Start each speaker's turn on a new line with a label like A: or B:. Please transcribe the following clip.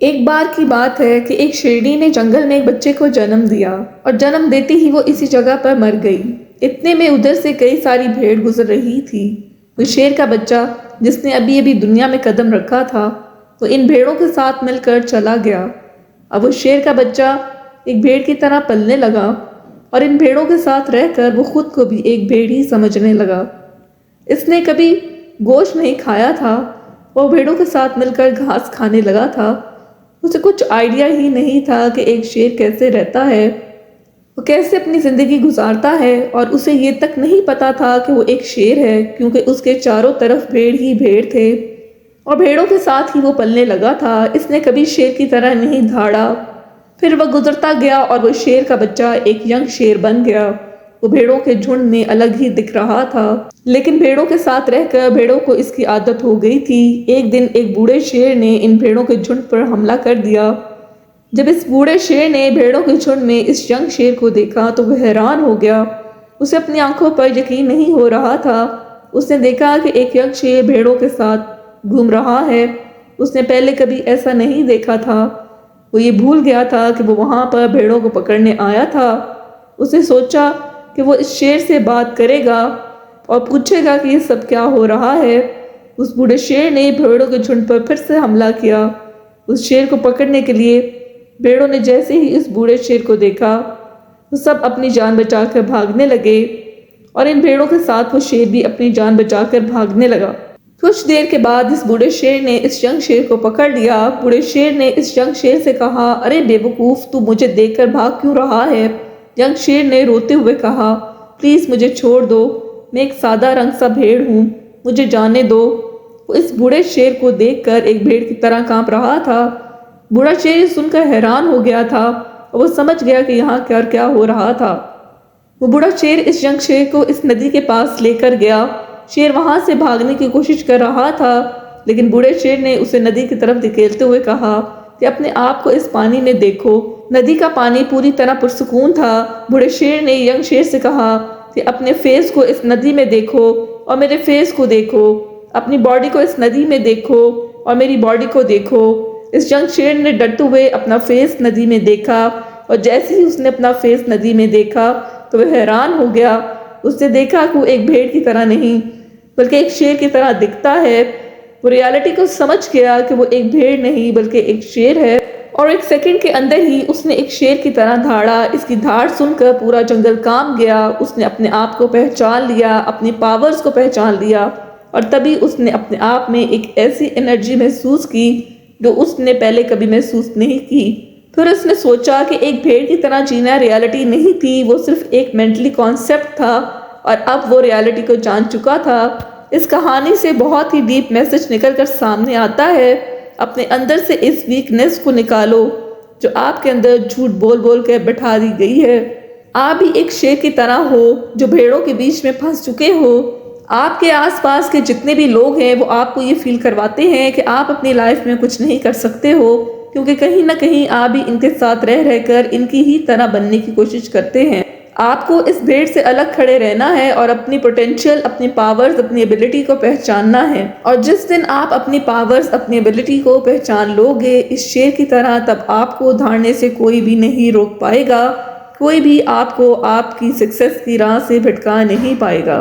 A: एक बार की बात है कि एक शेरनी ने जंगल में एक बच्चे को जन्म दिया और जन्म देते ही वो इसी जगह पर मर गई। इतने में उधर से कई सारी भेड़ गुजर रही थी। वो शेर का बच्चा जिसने अभी अभी दुनिया में कदम रखा था वो इन भेड़ों के साथ मिलकर चला गया। अब वो शेर का बच्चा एक भेड़ की तरह पलने लगा और इन भेड़ों के साथ रहकर वो खुद को भी एक भेड़ ही समझने लगा। इसने कभी गोश्त नहीं खाया था। वो भेड़ों के साथ मिलकर घास खाने लगा था। उसे कुछ आइडिया ही नहीं था कि एक शेर कैसे रहता है, वो कैसे अपनी ज़िंदगी गुजारता है, और उसे ये तक नहीं पता था कि वो एक शेर है, क्योंकि उसके चारों तरफ भेड़ ही भेड़ थे और भेड़ों के साथ ही वो पलने लगा था। इसने कभी शेर की तरह नहीं दहाड़ा। फिर वह गुजरता गया और वो शेर का बच्चा एक यंग शेर बन गया। वो भेड़ों के झुंड में अलग ही दिख रहा था, लेकिन भेड़ों के साथ रहकर भेड़ों को इसकी आदत हो गई थी। एक दिन एक बूढ़े शेर ने इन भेड़ों के झुंड पर हमला कर दिया। जब इस बूढ़े शेर ने भेड़ों के झुंड में इस यंग शेर को देखा तो वह हैरान हो गया। उसे अपनी आंखों पर यकीन नहीं हो रहा था। उसने देखा कि एक यंग शेर भेड़ों के साथ घूम रहा है। उसने पहले कभी ऐसा नहीं देखा था। वो ये भूल गया था कि वो वहाँ पर भेड़ों को पकड़ने आया था। उसने सोचा कि वो इस शेर से बात करेगा और पूछेगा कि ये सब क्या हो रहा है। उस बूढ़े शेर ने भेड़ों के झुंड पर फिर से हमला किया। उस शेर को पकड़ने के लिए भेड़ों ने जैसे ही इस बूढ़े शेर को देखा वो सब अपनी जान बचाकर भागने लगे और इन भेड़ों के साथ वो शेर भी अपनी जान बचाकर भागने लगा। कुछ देर के बाद इस बूढ़े शेर ने इस यंग शेर को पकड़ लिया। बूढ़े शेर ने इस यंग शेर से कहा, अरे बेवकूफ़, तू मुझे देखकर भाग क्यों रहा है? यंग शेर ने रोते हुए कहा, प्लीज़ मुझे छोड़ दो, मैं एक सादा रंग सा भेड़ हूँ, मुझे जाने दो। वो इस बूढ़े शेर को देखकर एक भेड़ की तरह कांप रहा था। बूढ़ा शेर सुनकर हैरान हो गया था और वो समझ गया कि यहाँ क्या क्या हो रहा था। वो बूढ़ा शेर इस यंग शेर को इस नदी के पास लेकर गया। शेर वहाँ से भागने की कोशिश कर रहा था, लेकिन बूढ़े शेर ने उसे नदी की तरफ धकेलते हुए कहा कि अपने आप को इस पानी में देखो। नदी का पानी पूरी तरह पुरसुकून था। बूढ़े शेर ने यंग शेर से कहा कि अपने फेस को इस नदी में देखो और मेरे फेस को देखो, अपनी बॉडी को इस नदी में देखो और मेरी बॉडी को देखो। इस यंग शेर ने डरते हुए अपना फेस नदी में देखा और जैसे ही उसने अपना फेस नदी में देखा तो वह हैरान हो गया। उसने देखा कि वो एक भेड़ की तरह नहीं बल्कि एक शेर की तरह दिखता है। वो रियलिटी को समझ गया कि वो एक भेड़ नहीं बल्कि एक शेर है और एक सेकंड के अंदर ही उसने एक शेर की तरह दहाड़ा। इसकी धाड़ सुनकर पूरा जंगल कांप गया। उसने अपने आप को पहचान लिया, अपनी पावर्स को पहचान लिया और तभी उसने अपने आप में एक ऐसी एनर्जी महसूस की जो उसने पहले कभी महसूस नहीं की। फिर उसने सोचा कि एक भेड़ की तरह जीना रियलिटी नहीं थी, वो सिर्फ एक मेंटली कॉन्सेप्ट था और अब वो रियलिटी को जान चुका था। इस कहानी से बहुत ही डीप मैसेज निकल कर सामने आता है, अपने अंदर से इस वीकनेस को निकालो जो आपके अंदर झूठ बोल बोल कर बैठा दी गई है। आप भी एक शेर की तरह हो जो भेड़ों के बीच में फंस चुके हो। आपके आसपास के जितने भी लोग हैं वो आपको ये फील करवाते हैं कि आप अपनी लाइफ में कुछ नहीं कर सकते हो, क्योंकि कहीं ना कहीं आप भी इनके साथ रह रहकर इनकी ही तरह बनने की कोशिश करते हैं। आपको इस भेड़ से अलग खड़े रहना है और अपनी पोटेंशियल, अपनी पावर्स, अपनी एबिलिटी को पहचानना है। और जिस दिन आप अपनी पावर्स, अपनी एबिलिटी को पहचान लोगे इस शेर की तरह, तब आपको दहाड़ने से कोई भी नहीं रोक पाएगा। कोई भी आपको आपकी सक्सेस की राह से भटका नहीं पाएगा।